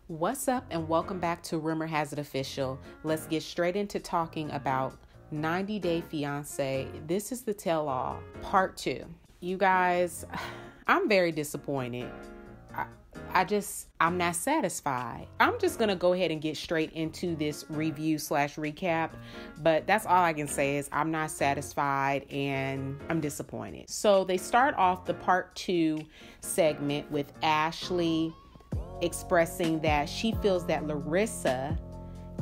What's up and welcome back to Rumor Has It Official. Let's get straight into talking about 90 Day Fiance. This is the tell all, part 2. You guys, I'm very disappointed. I'm not satisfied. I'm just going to go ahead and get straight into this review/recap, but that's all I can say is I'm not satisfied and I'm disappointed. So they start off the part 2 segment with Ashley expressing that she feels that Larissa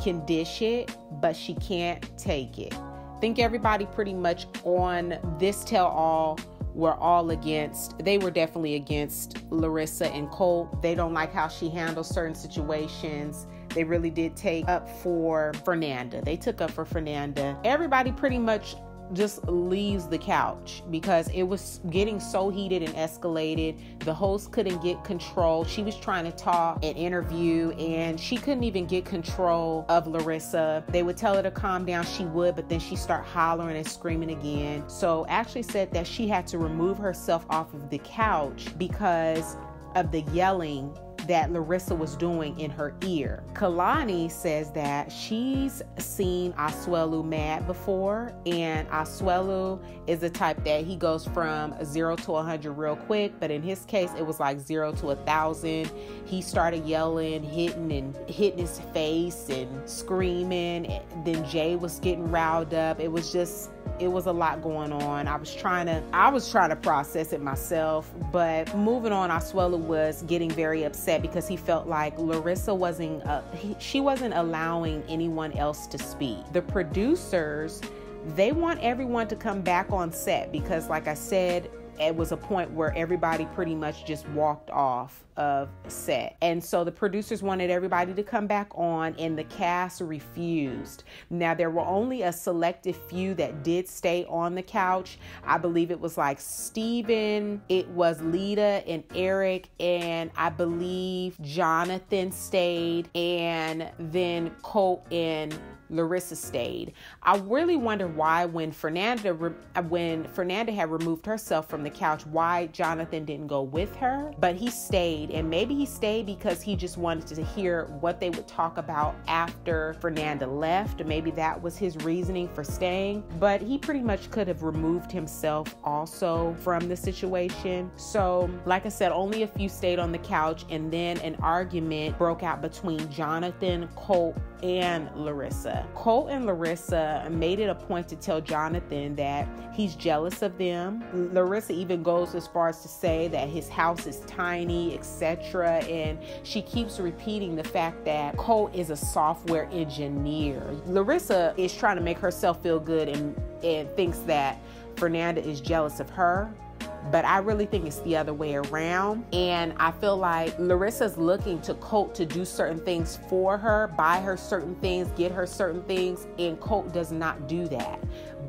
can dish it, but she can't take it. I think everybody pretty much on this tell-all they were definitely against Larissa and Colt. They don't like how she handles certain situations. They really did take up for Fernanda. They took up for Fernanda. Everybody pretty much just leaves the couch because it was getting so heated and escalated. The host couldn't get control. She was trying to talk and interview and she couldn't even get control of Larissa. They would tell her to calm down, she would, but then she start hollering and screaming again. So Ashley said that she had to remove herself off of the couch because of the yelling that Larissa was doing in her ear. Kalani says that she's seen Asuelu mad before, and Asuelu is the type that he goes from 0 to 100 real quick, but in his case it was like 0 to 1,000. He started yelling, hitting his face and screaming. Then Jay was getting riled up. It was a lot going on. I was trying to process it myself, but moving on, Asuelu was getting very upset because he felt like Larissa wasn't allowing anyone else to speak. The producers, they want everyone to come back on set because, like I said, it was a point where everybody pretty much just walked off of set. And so the producers wanted everybody to come back on and the cast refused. Now, there were only a selective few that did stay on the couch. I believe it was like Steven, it was Lita and Eric, and I believe Jonathan stayed, and then Colt and Larissa stayed. I really wonder why when Fernanda had removed herself from the couch, why Jonathan didn't go with her, but he stayed. And maybe he stayed because he just wanted to hear what they would talk about after Fernanda left. Maybe that was his reasoning for staying, but he pretty much could have removed himself also from the situation. So like I said, only a few stayed on the couch, and then an argument broke out between Jonathan, Colt, and Larissa. Colt and Larissa made it a point to tell Jonathan that he's jealous of them. Larissa even goes as far as to say that his house is tiny, etc. And she keeps repeating the fact that Colt is a software engineer. Larissa is trying to make herself feel good and thinks that Fernanda is jealous of her. But I really think it's the other way around. And I feel like Larissa's looking to Colt to do certain things for her, buy her certain things, get her certain things, and Colt does not do that.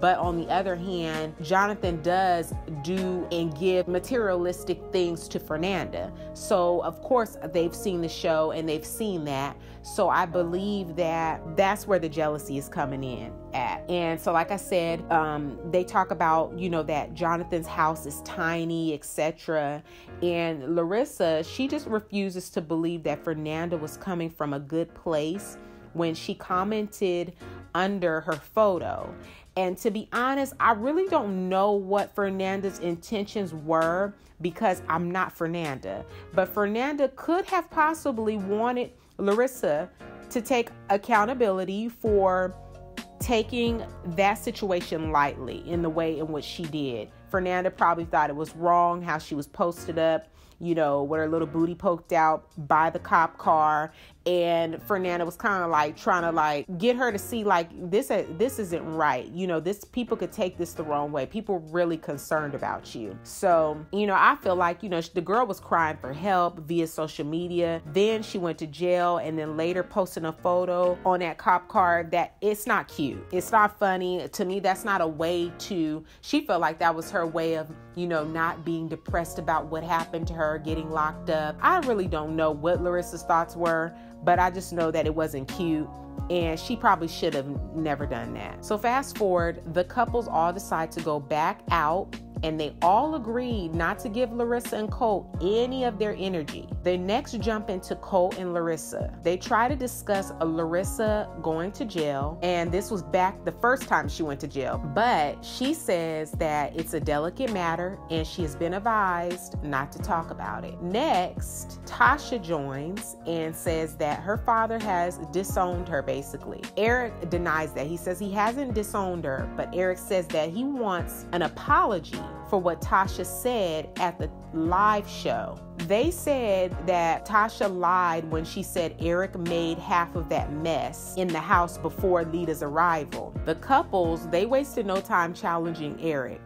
But on the other hand, Jonathan does do and give materialistic things to Fernanda. So of course they've seen the show and they've seen that. So I believe that that's where the jealousy is coming in at. And so like I said, they talk about, that Jonathan's house is tiny, etc. And Larissa, she just refuses to believe that Fernanda was coming from a good place when she commented under her photo. And to be honest, I really don't know what Fernanda's intentions were because I'm not Fernanda. But Fernanda could have possibly wanted Larissa to take accountability for taking that situation lightly in the way in which she did. Fernanda probably thought it was wrong how she was posted up, with her little booty poked out by the cop car. And Fernanda was kind of like trying to get her to see this isn't right. This people could take this the wrong way. People really concerned about you. So, I feel like, the girl was crying for help via social media. Then she went to jail and then later posting a photo on that cop car that it's not cute. It's not funny. To me, that's not a way she felt like that was her way of, not being depressed about what happened to her, getting locked up. I really don't know what Larissa's thoughts were, but I just know that it wasn't cute and she probably should have never done that. So fast forward, the couples all decide to go back out and they all agreed not to give Larissa and Colt any of their energy. They next jump into Colt and Larissa. They try to discuss Larissa going to jail, and this was back the first time she went to jail, but she says that it's a delicate matter and she has been advised not to talk about it. Next, Tasha joins and says that her father has disowned her, basically. Eric denies that. He says he hasn't disowned her, but Eric says that he wants an apology for what Tasha said at the live show. They said that Tasha lied when she said Eric made half of that mess in the house before Lita's arrival. The couples, they wasted no time challenging Eric.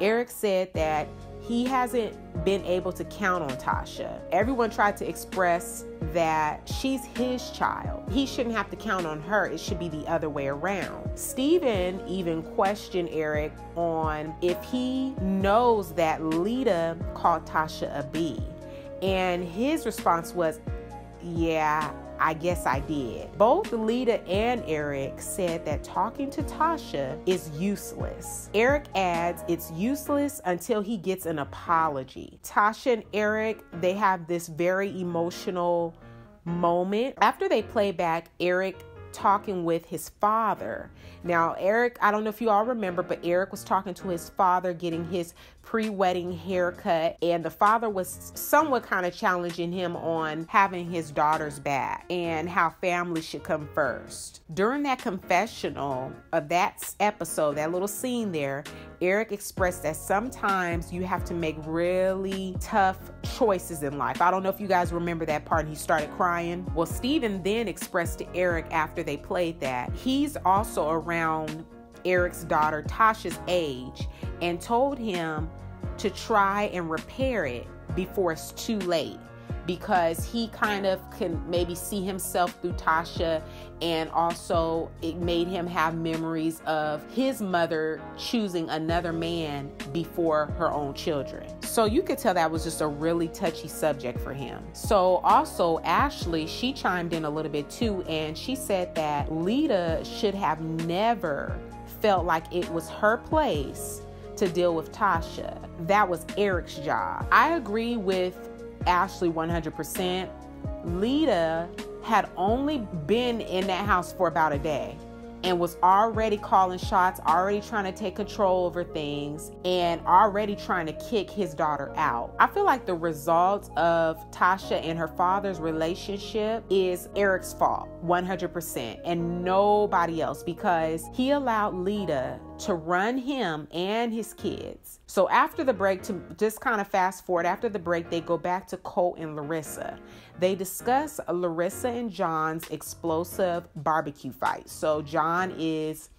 Eric said that he hasn't been able to count on Tasha. Everyone tried to express that she's his child. He shouldn't have to count on her. It should be the other way around. Steven even questioned Eric on if he knows that Lita called Tasha a B. And his response was, yeah, I guess I did. Both Lita and Eric said that talking to Tasha is useless. Eric adds it's useless until he gets an apology. Tasha and Eric, they have this very emotional moment. After they play back Eric talking with his father. Now, Eric, I don't know if you all remember, but Eric was talking to his father, getting his pre-wedding haircut, and the father was somewhat kind of challenging him on having his daughter's back and how family should come first. During that confessional of that episode, that little scene there, Eric expressed that sometimes you have to make really tough choices in life. I don't know if you guys remember that part, and he started crying. Well, Steven then expressed to Eric after they played that he's also around Eric's daughter Tasha's age and told him to try and repair it before it's too late, because he kind of can maybe see himself through Tasha, and also it made him have memories of his mother choosing another man before her own children. So you could tell that was just a really touchy subject for him. So also Ashley, she chimed in a little bit too, and she said that Lita should have never felt like it was her place to deal with Tasha. That was Eric's job. I agree with Ashley 100%. Lita had only been in that house for about a day and was already calling shots, already trying to take control over things, and already trying to kick his daughter out. I feel like the result of Tasha and her father's relationship is Eric's fault, 100%, and nobody else, because he allowed Lita to run him and his kids. So after the break, to just kind of fast forward, after the break, they go back to Colt and Larissa. They discuss Larissa and John's explosive barbecue fight. So John is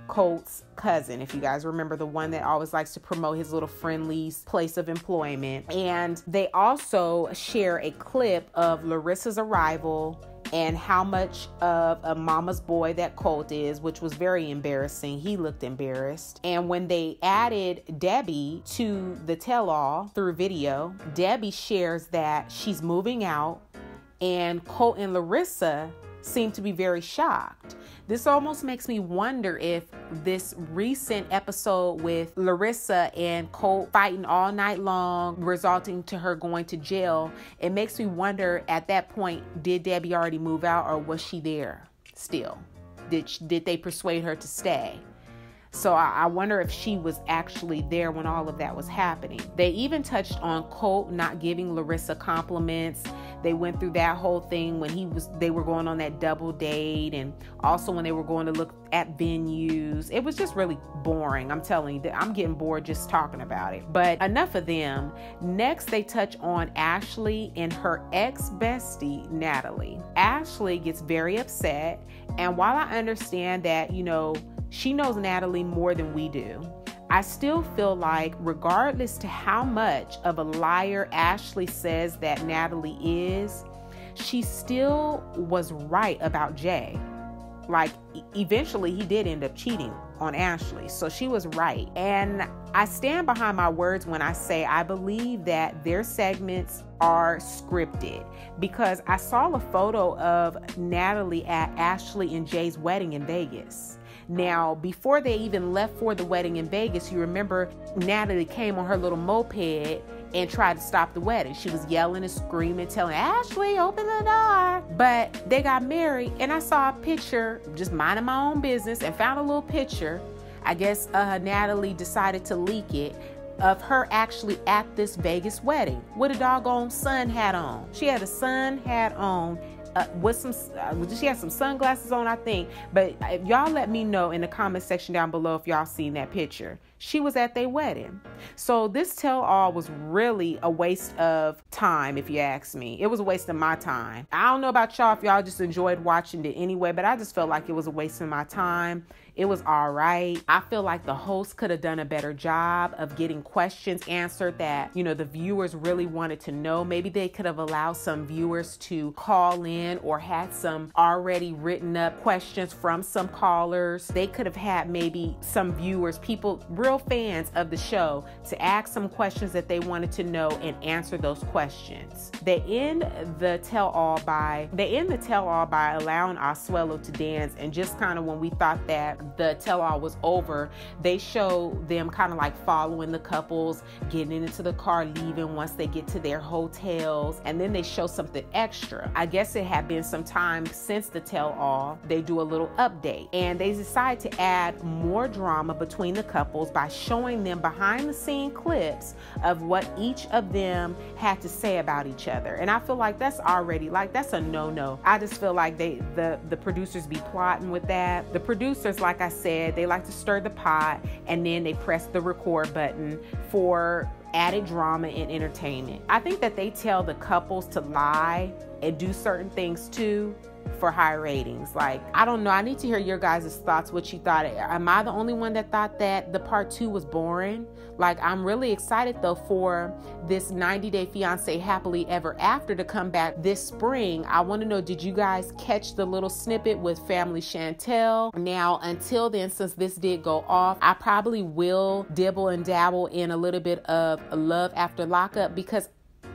Colt's cousin, if you guys remember, the one that always likes to promote his little friendly's place of employment. And they also share a clip of Larissa's arrival and how much of a mama's boy that Colt is, which was very embarrassing. He looked embarrassed. And when they added Debbie to the tell-all through video, Debbie shares that she's moving out, and Colt and Larissa seem to be very shocked. This almost makes me wonder if this recent episode with Larissa and Colt fighting all night long, resulting to her going to jail, it makes me wonder at that point, did Debbie already move out, or was she there still? Did they persuade her to stay? So I wonder if she was actually there when all of that was happening. They even touched on Colt not giving Larissa compliments. They went through that whole thing when they were going on that double date, and also when they were going to look at venues. It was just really boring. I'm telling you, I'm getting bored just talking about it. But enough of them. Next, they touch on Ashley and her ex-bestie, Natalie. Ashley gets very upset, and while I understand that, she knows Natalie more than we do, I still feel like regardless to how much of a liar Ashley says that Natalie is, she still was right about Jay. Like, eventually he did end up cheating on Ashley, so she was right. And I stand behind my words when I say I believe that their segments are scripted, because I saw a photo of Natalie at Ashley and Jay's wedding in Vegas. Now, before they even left for the wedding in Vegas, you remember Natalie came on her little moped and tried to stop the wedding. She was yelling and screaming, telling Ashley, open the door. But they got married, and I saw a picture, just minding my own business, and found a little picture. I guess Natalie decided to leak it, of her actually at this Vegas wedding with a doggone sun hat on. She had a sun hat on with some, she had some sunglasses on, I think. But y'all let me know in the comment section down below if y'all seen that picture. She was at their wedding. So this tell-all was really a waste of time, if you ask me. It was a waste of my time. I don't know about y'all if y'all just enjoyed watching it anyway, but I just felt like it was a waste of my time. It was all right. I feel like the host could have done a better job of getting questions answered that, you know, the viewers really wanted to know. Maybe they could have allowed some viewers to call in or had some already written up questions from some callers. They could have had maybe some viewers, people, real fans of the show, to ask some questions that they wanted to know and answer those questions. They end the tell-all by allowing Asuelo to dance, and just kind of when we thought that the tell-all was over, they show them kind of like following the couples, getting into the car, leaving once they get to their hotels, and then they show something extra. I guess it had been some time since the tell-all. They do a little update, and they decide to add more drama between the couples by showing them behind the scene clips of what each of them had to say about each other. And I feel like that's already, like, that's a no-no. I just feel like the producers be plotting with that. The producers, like I said, they like to stir the pot, and then they press the record button for added drama and entertainment. I think that they tell the couples to lie and do certain things too for high ratings. Like, I don't know. I need to hear your guys' thoughts, what you thought. Am I the only one that thought that the part 2 was boring? Like, I'm really excited though for this 90 Day Fiance Happily Ever After to come back this spring. I want to know, did you guys catch the little snippet with Family Chantel? Now, until then, since this did go off, I probably will dibble and dabble in a little bit of Love After Lockup, because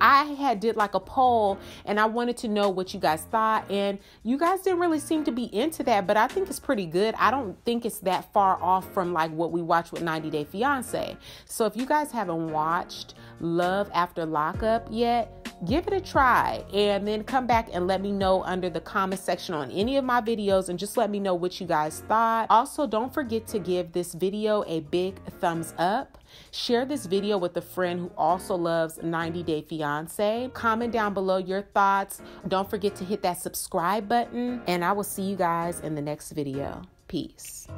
I did like a poll and I wanted to know what you guys thought, and you guys didn't really seem to be into that, but I think it's pretty good. I don't think it's that far off from like what we watched with 90 Day Fiance. So if you guys haven't watched Love After Lockup yet, give it a try, and then come back and let me know under the comment section on any of my videos, and just let me know what you guys thought. Also, don't forget to give this video a big thumbs up. Share this video with a friend who also loves 90 Day Fiance. Comment down below your thoughts. Don't forget to hit that subscribe button, and I will see you guys in the next video. Peace.